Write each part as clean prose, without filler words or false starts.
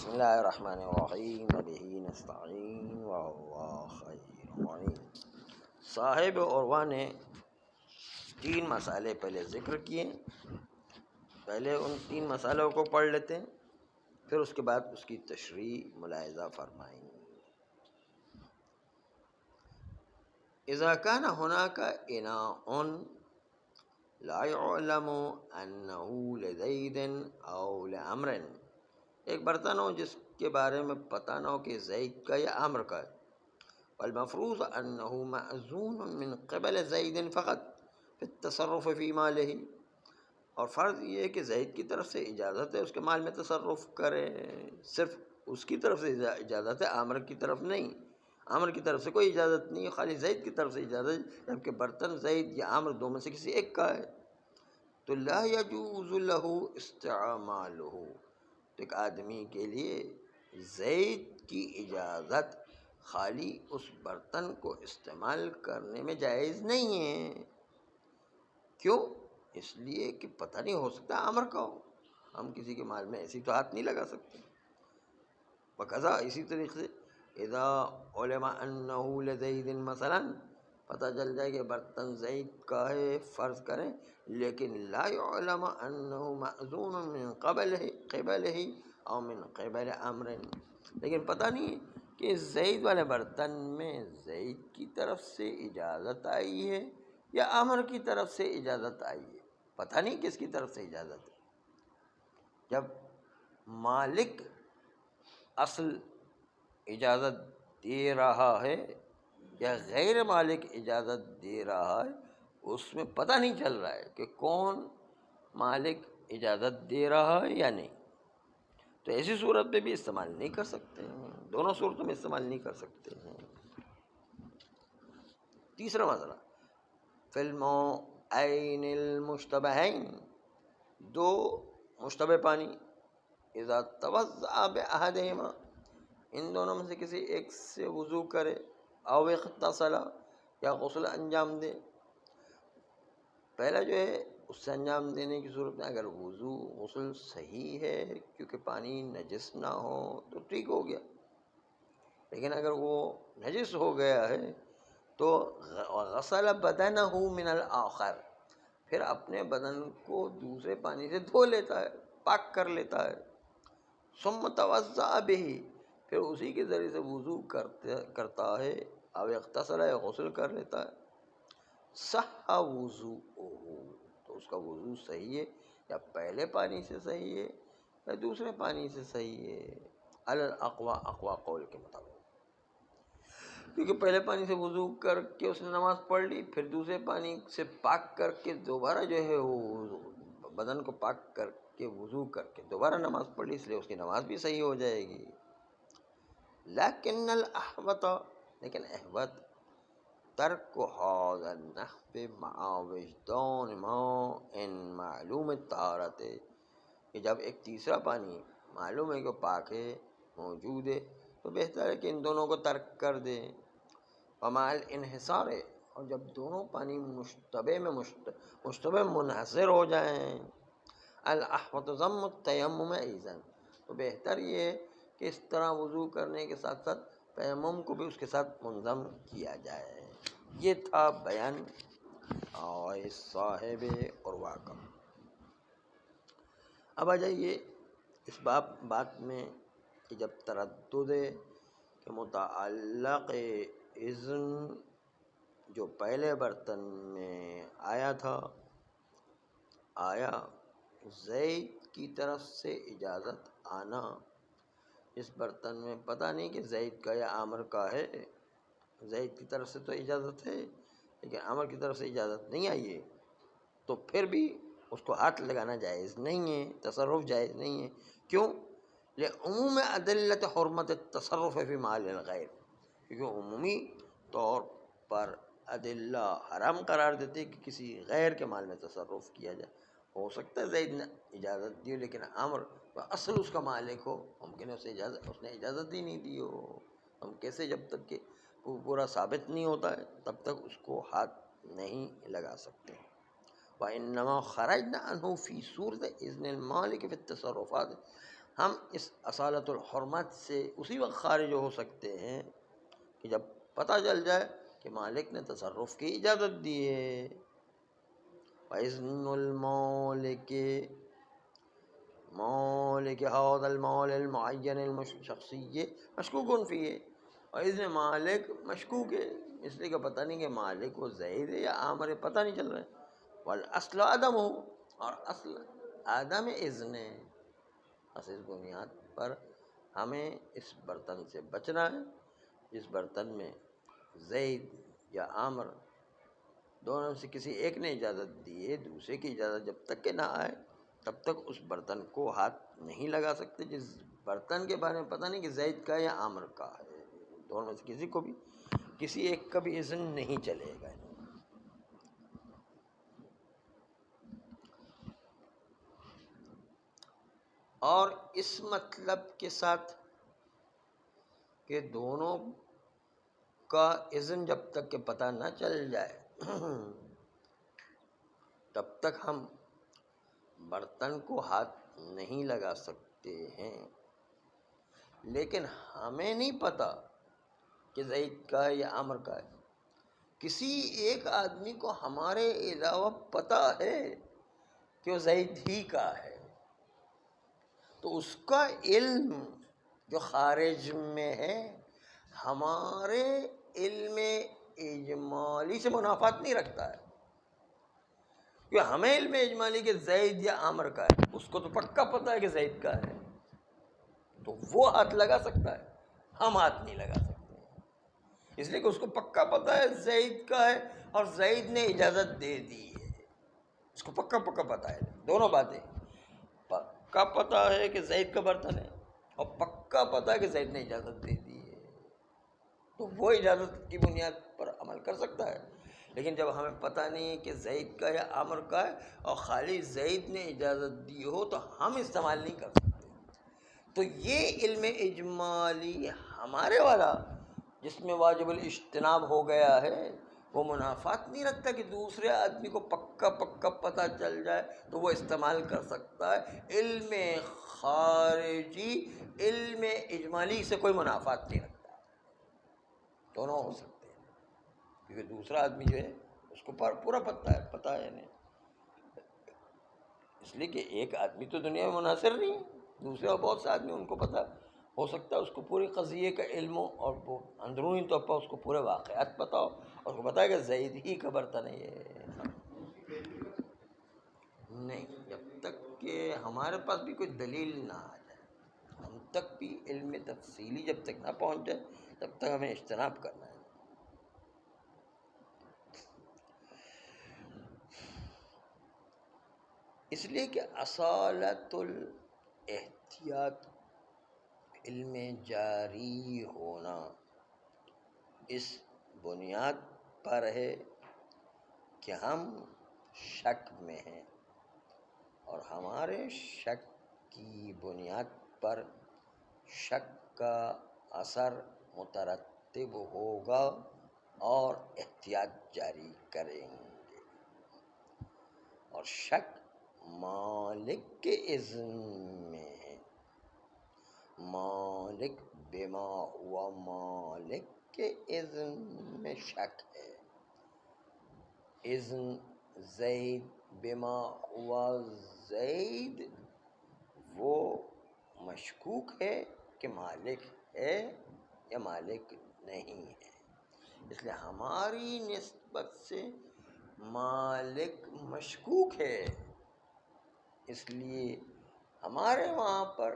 بسم اللہ الرحمن الرحیم وبہ نستعین واللہ خیر معین۔ صاحب عروہ نے 3 مسئلے پہلے ذکر کیے، پہلے ان 3 مسئلوں کو پڑھ لیتے ہیں، پھر اس کے بعد اس کی تشریح ملاحظہ فرمائیں گے۔ اذا کان ہناک اناء لا يعلم انه لزید او لعمر، ایک برتن ہو جس کے بارے میں پتہ نہ ہو کہ زید کا یا عمر کا ہے، والمفروض انه معزون من قبل زید فقط في التصرف في ماله، اور فرض یہ ہے کہ زید کی طرف سے اجازت ہے اس کے مال میں تصرف کرے، صرف اس کی طرف سے اجازت ہے، عامر کی طرف نہیں، عامر کی طرف سے کوئی اجازت نہیں ہے، خالی زید کی طرف سے اجازت ہے، جبکہ برتن زید یا عامر دو میں سے کسی ایک کا ہے، تو لا يجوز له استعماله، تو ایک آدمی کے لیے زید کی اجازت خالی اس برتن کو استعمال کرنے میں جائز نہیں ہے۔ کیوں؟ اس لیے کہ پتہ نہیں، ہو سکتا ہے عامر کا ہو، ہم کسی کے مال میں ایسی تو ہاتھ نہیں لگا سکتے۔ وقضا، اسی طریقے سے اذا علم انه لزید مثلا، پتہ چل جائے کہ برتن زید کا ہے فرض کریں، لیکن لا يعلم انه معزون من قبلہ او من قبل عمر، لیکن پتہ نہیں کہ زید والے برتن میں زید کی طرف سے اجازت آئی ہے یا عمر کی طرف سے اجازت آئی ہے، پتہ نہیں کس کی طرف سے اجازت ہے۔ جب مالک اصل اجازت دے رہا ہے یا غیر مالک اجازت دے رہا ہے، اس میں پتہ نہیں چل رہا ہے کہ کون مالک اجازت دے رہا ہے یا نہیں، تو ایسی صورت میں بھی استعمال نہیں کر سکتے ہیں، دونوں صورتوں میں استعمال نہیں کر سکتے ہیں۔ تیسرا مسئلہ، فی الماءین المشتبہین، 2 مشتبہ پانی، اذا توضأ بأحدہما، ان دونوں میں سے کسی ایک سے وضو کرے، او اغتسل، یا غسل انجام دے، پہلا جو ہے اس سے انجام دینے کی صورت میں اگر غسل صحیح ہے کیونکہ پانی نجس نہ ہو تو ٹھیک ہو گیا، لیکن اگر وہ نجس ہو گیا ہے تو غسل بدنہ من الآخر، پھر اپنے بدن کو دوسرے پانی سے دھو لیتا ہے، پاک کر لیتا ہے، ثم توضأ بہ، پھر اسی کے ذریعے سے وضو کرتا ہے، او اغتسل، یا غسل کر لیتا ہے، صح وضوءہ، تو اس کا وضو صحیح ہے، یا پہلے پانی سے صحیح ہے یا دوسرے پانی سے صحیح ہے، علی الاقوی، اقوی قول کے مطابق، کیونکہ پہلے پانی سے وضو کر کے اس نے نماز پڑھ لی، پھر دوسرے پانی سے پاک کر کے دوبارہ جو ہے وہ بدن کو پاک کر کے وضو کر کے دوبارہ نماز پڑھ لی، اس لیے اس کی نماز بھی صحیح ہو جائے گی۔ لیکن الاحوط، لیکن احوط، ترک هذا النحو مع وجدان ماء معلوم الطہارت، کہ جب ایک تیسرا پانی معلوم ہے کہ پاک ہے، موجود ہے، تو بہتر ہے کہ ان دونوں کو ترک کر دے، ومع الانحصار، اور جب دونوں پانی مشتبہ منحصر ہو جائیں، الاحوط ضم التیمم ایضا، تو بہتر یہ ہے کہ اس طرح وضو کرنے کے ساتھ ساتھ تیمم کو بھی اس کے ساتھ منظم کیا جائے۔ یہ تھا بیان صاحب عروہ کا۔ اب آ جائیے اس بات میں کہ جب تردد ہے کہ متعلق اذن جو پہلے برتن میں آیا تھا، آیا زید کی طرف سے اجازت آنا، اس برتن میں پتہ نہیں کہ زید کا یا عامر کا ہے، زید کی طرف سے تو اجازت ہے لیکن عامر کی طرف سے اجازت نہیں آئی ہے، تو پھر بھی اس کو ہاتھ لگانا جائز نہیں ہے، تصرف جائز نہیں ہے۔ کیوں؟ لعموم ادلت حرمت التصرف فی مال الغیر، کیونکہ عمومی طور پر ادلہ حرام قرار دیتے کہ کسی غیر کے مال میں تصرف کیا جائے، ہو سکتا ہے زید نے اجازت دی ہو لیکن عامر اصل اس کا مالک ہو، ممکن ہے اس نے اجازت ہی نہیں دی ہو، ہم کیسے، جب تک کہ پورا ثابت نہیں ہوتا ہے تب تک اس کو ہاتھ نہیں لگا سکتے۔ وَإِنَّمَا خَرَجْنَا عَنْهُ فِي صُورَةِ إِذْنِ الْمَالِكِ فِي التَّصَرُّفَاتِ، ہم اس اصالت الحرمت سے اسی وقت خارج ہو سکتے ہیں کہ جب پتہ چل جائے کہ مالک نے تصرف کی اجازت دی ہے. وَإِذْنُ الْمَالِكِ مالک هذا المال المعین الشخصی مشکوک فیہ. اور اذن مالک مشکوک ہے اس لیے کہ پتہ نہیں کہ مالک وہ زید ہے یا عامر ہے، پتہ نہیں چل رہا ہے. والاصل عدم ہو، اور اصل عدم اذن ہے. اس بنیاد پر ہمیں اس برتن سے بچنا ہے جس برتن میں زید یا عامر دونوں سے کسی ایک نے اجازت دی ہے. دوسرے کی اجازت جب تک کہ نہ آئے تب تک اس برتن کو ہاتھ نہیں لگا سکتے جس برتن کے بارے میں پتہ نہیں کہ زید کا یا عامر کا ہے. دونوں میں سے کسی کو بھی کسی ایک کا بھی اذن نہیں چلے گا. اور اس مطلب کے ساتھ کہ دونوں کا اذن جب تک کہ پتہ نہ چل جائے تب تک ہم برتن کو ہاتھ نہیں لگا سکتے ہیں. لیکن ہمیں نہیں پتہ کہ زید کا ہے یا عامر کا ہے. کسی ایک آدمی کو ہمارے علاوہ پتہ ہے کہ وہ زید ہی کا ہے، تو اس کا علم جو خارج میں ہے ہمارے علم اجمالی سے منافات نہیں رکھتا ہے. کہ ہمیں علم اجمالی کہ زید یا عامر کا ہے، اس کو تو پکا پتہ ہے کہ زید کا ہے، تو وہ ہاتھ لگا سکتا ہے، ہم ہاتھ نہیں لگا سکتے. اس لیے کہ اس کو پکا پتہ ہے زید کا ہے اور زید نے اجازت دے دی ہے. اس کو پکا پتہ ہے. دونوں باتیں، پکا پتہ ہے کہ زید کا برتن ہے اور پکا پتہ ہے کہ زید نے اجازت دے دی ہے، تو وہ اجازت کی بنیاد پر عمل کر سکتا ہے. لیکن جب ہمیں پتہ نہیں کہ زید کا یا عامر کا ہے اور خالی زید نے اجازت دی ہو تو ہم استعمال نہیں کر سکتے. تو یہ علم اجمالی ہمارے والا جس میں واجب الاجتناب ہو گیا ہے وہ منافات نہیں رکھتا کہ دوسرے آدمی کو پکا پتہ چل جائے تو وہ استعمال کر سکتا ہے. علم خارجی علم اجمالی سے کوئی منافات نہیں رکھتا. دونوں ہو سکتے ہیں کیونکہ دوسرا آدمی جو ہے اس کو پورا پتہ ہے نہیں. اس لیے کہ ایک آدمی تو دنیا میں منحصر نہیں ہے، دوسرے اور بہت سے آدمی ان کو پتہ ہو سکتا ہے، اس کو پوری قضیے کا علم ہو اور وہ اندرونی طور پر اس کو پورے واقعات پتہ ہو اور اس کو پتہ ہے کہ زید ہی کا برتن ہے یہ. نہیں، جب تک کہ ہمارے پاس بھی کوئی دلیل نہ آ جائے، ہم تک بھی علم تفصیلی جب تک نہ پہنچ جائے تب تک ہمیں اجتناب کرنا ہے. اس لیے کہ اصالت الاحتیاط علم جاری ہونا اس بنیاد پر ہے کہ ہم شک میں ہیں اور ہمارے شک کی بنیاد پر شک کا اثر مترتب ہوگا اور احتیاط جاری کریں گے. اور شک مالک کے اذن میں ہے. مالک بما ہوا مالک کے اذن میں شک ہے. اذن زید بما ہوا زید وہ مشکوک ہے کہ مالک ہے یا مالک نہیں ہے. اس لیے ہماری نسبت سے مالک مشکوک ہے، اس لیے ہمارے وہاں پر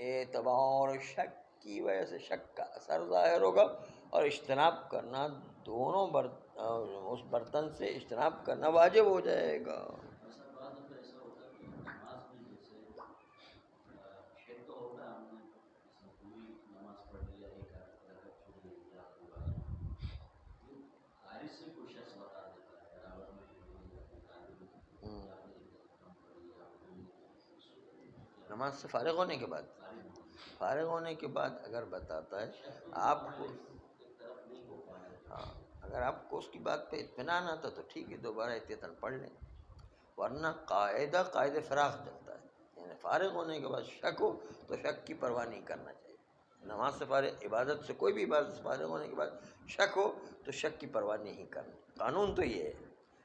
اعتبار شک کی وجہ سے شک کا اثر ظاہر ہوگا اور اجتناب کرنا دونوں اس برتن سے اجتناب کرنا واجب ہو جائے گا. نماز سے فارغ ہونے کے بعد اگر بتاتا ہے آپ کو، ہاں اگر آپ کو اس کی بات پہ اطمینان آتا تو ٹھیک ہے، دوبارہ احتیاطاً پڑھ لیں، ورنہ قاعدہ فراغ چلتا ہے. یعنی فارغ ہونے کے بعد شک ہو تو شک کی پرواہ نہیں کرنا چاہیے. نماز سے فارغ، عبادت سے کوئی بھی عبادت سے فارغ ہونے کے بعد شک ہو تو شک کی پرواہ نہیں کرنا. قانون تو یہ ہے،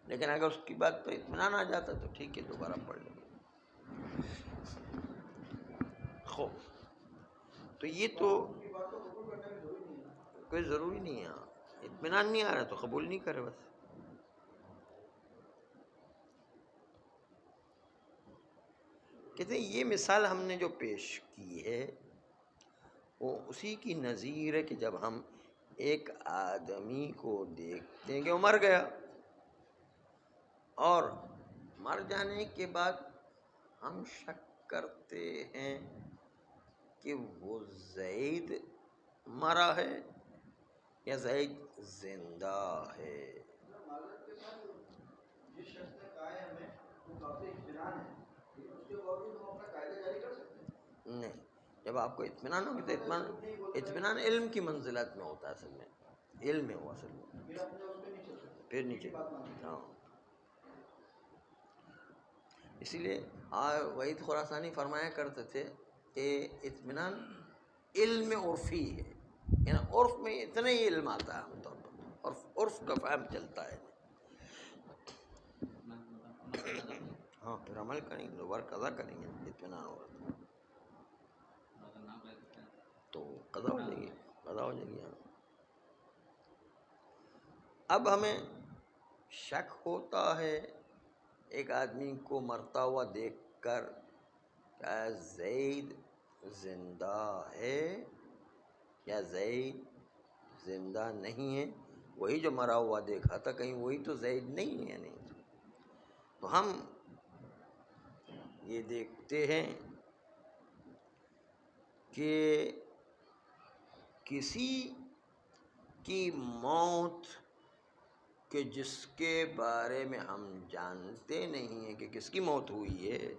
لیکن اگر اس کی بات پہ اطمینان آ جاتا تو ٹھیک ہے، دوبارہ پڑھ لیں. خوب، تو یہ تو کوئی ضروری نہیں ہے. اطمینان نہیں آ رہا تو قبول نہیں کرے بس. کہتے ہیں یہ مثال ہم نے جو پیش کی ہے وہ اسی کی نظیر ہے کہ جب ہم ایک آدمی کو دیکھتے ہیں کہ وہ مر گیا، اور مر جانے کے بعد ہم شک کرتے ہیں کہ وہ زید مرا ہے یا زید زندہ ہے. جس شخص نے کہا ہے ہمیں وہ کافی اطمینان ہے، لیکن اس کے باوجود ہم اپنا قاعدہ جاری کر سکتے ہیں؟ نہیں. جب آپ کو اطمینان ہوگی تو اطمینان علم کی منزلت میں ہوتا ہے. اصل میں علم میں ہوا اصل میں، پھر نیچے. ہاں، اسی لیے وحید خراسانی فرمایا کرتے تھے کہ اطمینان علم عرفی ہے، یعنی عرف میں اتنا ہی علم آتا ہے عام طور پر، عرف کا فہم چلتا ہے. ہاں، پھر عمل کریں گے، دوبارہ قضا کریں گے. اطمینان ہوگا تو قضا ہو جائے گی، قضا ہو جائے گی. اب ہمیں شک ہوتا ہے ایک آدمی کو مرتا ہوا دیکھ کر کیا زید زندہ ہے یا زید زندہ نہیں ہے. وہی جو مرا ہوا دیکھا تھا، کہیں وہی تو زید نہیں ہے. نہیں تو ہم یہ دیکھتے ہیں کہ کسی کی موت کہ جس کے بارے میں ہم جانتے نہیں ہیں کہ کس کی موت ہوئی ہے،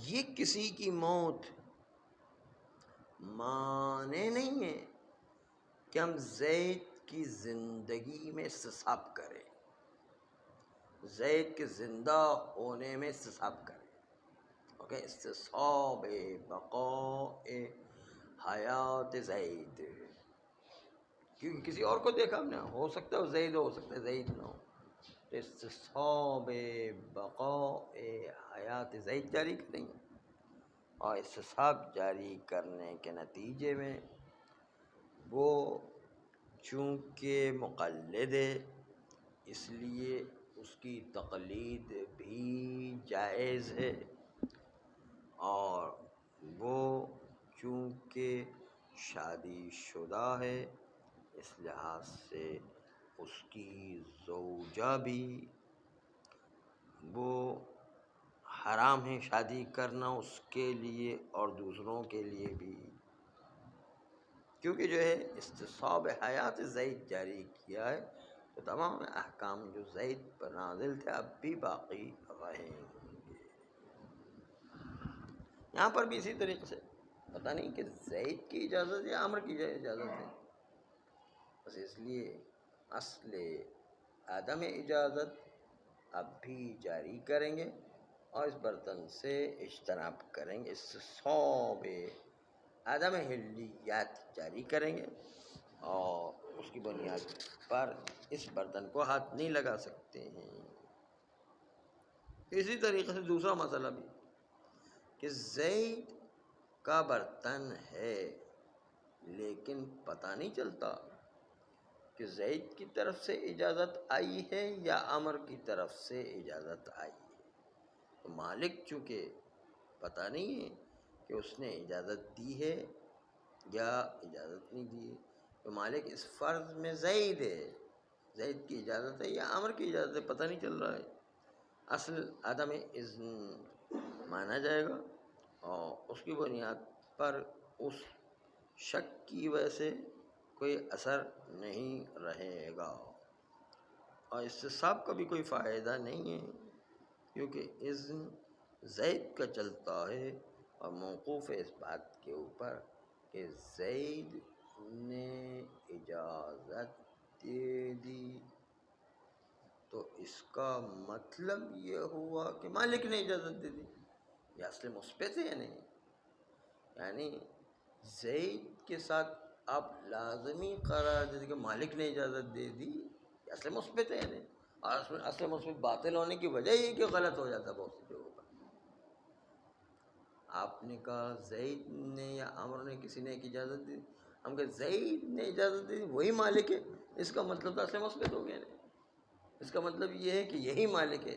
یہ کسی کی موت مانے نہیں ہے کہ ہم زید کی زندگی میں استصحاب کریں، زید کے زندہ ہونے میں استصحاب کریں. اوکے، استصحاب بقاء حیات زید، کیونکہ کسی اور کو دیکھا ہم نے، ہو سکتا ہے وہ زید ہو سکتا ہے زید نہ ہو. تو استصحاب بقاء حیات زید جاری کریں گے، اور استصحاب جاری کرنے کے نتیجے میں وہ چونکہ مقلد ہے اس لیے اس کی تقلید بھی جائز ہے، اور وہ چونکہ شادی شدہ ہے اس لحاظ سے اس کی زوجہ بھی وہ حرام ہے شادی کرنا اس کے لیے اور دوسروں کے لیے بھی، کیونکہ جو ہے استصحاب حیات زید جاری کیا ہے. تو تمام احکام جو زید پر نازل تھے اب بھی باقی رہیں گے. یہاں پر بھی اسی طریقے سے پتہ نہیں کہ زید کی اجازت یا عمر کی اجازت ہے، بس اس لیے اصل عدم اجازت اب بھی جاری کریں گے اور اس برتن سے اجتناب کریں گے. استصحاب عدم حلیت جاری کریں گے اور اس کی بنیاد پر اس برتن کو ہاتھ نہیں لگا سکتے ہیں. اسی طریقے سے دوسرا مسئلہ بھی کہ زید کا برتن ہے لیکن پتہ نہیں چلتا کہ زید کی طرف سے اجازت آئی ہے یا عمر کی طرف سے اجازت آئی ہے. تو مالک چونکہ پتہ نہیں ہے کہ اس نے اجازت دی ہے یا اجازت نہیں دی ہے، تو مالک اس فرض میں زید ہے، زید کی اجازت ہے یا عمر کی اجازت ہے پتہ نہیں چل رہا ہے. اصل عدم اذن مانا جائے گا اور اس کی بنیاد پر اس شک کی وجہ سے کوئی اثر نہیں رہے گا، اور استصحاب کا بھی کوئی فائدہ نہیں ہے کیونکہ اذن زید کا چلتا ہے اور موقوف ہے اس بات کے اوپر کہ زید نے اجازت دے دی. تو اس کا مطلب یہ ہوا کہ مالک نے اجازت دے دی. یہ اصل مثبت ہے یا نہیں؟ یعنی زید کے ساتھ آپ لازمی قرار دے دی کہ مالک نے اجازت دے دی، یہ اصل مثبت ہے یا نہیں؟ اور اصل مثبت باطل ہونے کی وجہ یہ کہ غلط ہو جاتا بہت سی جگہوں پر. آپ نے کہا زید نے یا عمر نے کسی نے ایک اجازت دی، ہم کہ زید نے اجازت دی وہی مالک ہے، اس کا مطلب تو اصل مثبت ہو گیا نہیں. اس کا مطلب یہ ہے کہ یہی مالک ہے.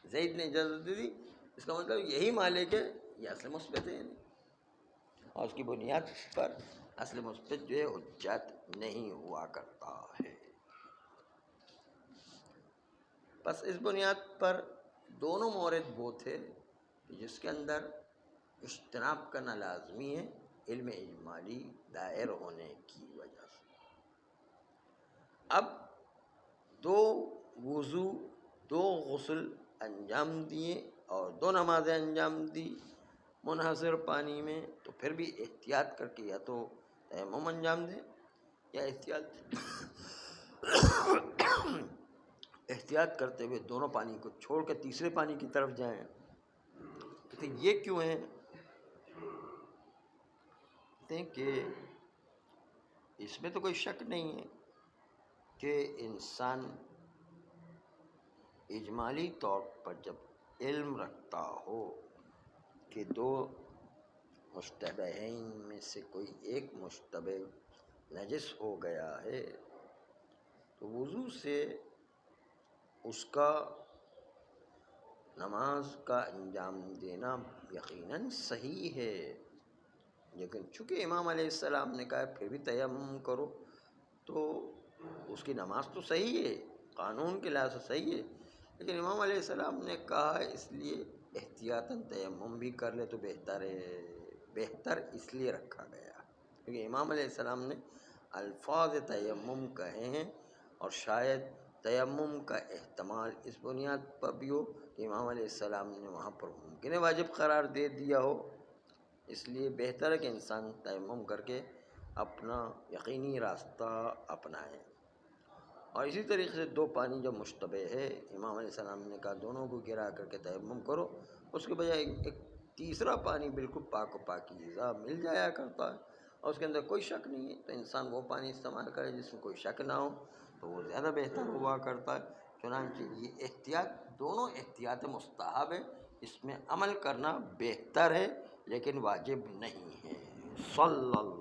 زید نے اجازت دے دی، اس کا مطلب یہی مالک ہے، یہ اصل مثبت ہے نہیں. اور اس کی بنیاد پر اصل مثبت جو ہے حجت نہیں ہوا کرتا ہے. بس اس بنیاد پر دونوں مورد وہ تھے جس کے اندر اجتناب کرنا لازمی ہے علم اجمالی دائر ہونے کی وجہ سے. اب دو وضو، دو غسل انجام دیے اور دو نمازیں انجام دی منحصر پانی میں، تو پھر بھی احتیاط کر کے یا تو تیمم انجام دیں یا احتیاط کرتے ہوئے دونوں پانی کو چھوڑ کے تیسرے پانی کی طرف جائیں. کہتے ہیں یہ کیوں ہے؟ کہتے ہیں کہ اس میں تو کوئی شک نہیں ہے کہ انسان اجمالی طور پر جب علم رکھتا ہو کہ دو مشتبہین میں سے کوئی ایک مشتبہ نجس ہو گیا ہے، تو وضو سے اس کا نماز کا انجام دینا یقیناً صحیح ہے. لیکن چونکہ امام علیہ السلام نے کہا پھر بھی تیمم کرو، تو اس کی نماز تو صحیح ہے، قانون کے لحاظ سے صحیح ہے، لیکن امام علیہ السلام نے کہا اس لیے احتیاطاً تیمم بھی کر لے تو بہتر ہے. بہتر اس لیے رکھا گیا کیونکہ امام علیہ السلام نے الفاظ تیمم کہے ہیں، اور شاید تیمم کا احتمال اس بنیاد پر بھی ہو کہ امام علیہ السلام نے وہاں پر ممکن واجب قرار دے دیا ہو. اس لیے بہتر ہے کہ انسان تیمم کر کے اپنا یقینی راستہ اپنائے. اور اسی طریقے سے دو پانی جو مشتبہ ہے، امام علیہ السلام نے کہا دونوں کو گرا کر کے تیمم کرو، اس کے بجائے ایک تیسرا پانی بالکل پاک و پاکیزہ مل جایا کرتا ہے اور اس کے اندر کوئی شک نہیں ہے، تو انسان وہ پانی استعمال کرے جس میں کوئی شک نہ ہو، تو وہ زیادہ بہتر ہوا کرتا ہے. چنانچہ یہ احتیاط، دونوں احتیاط مستحب ہے، اس میں عمل کرنا بہتر ہے لیکن واجب نہیں ہے. صلی اللہ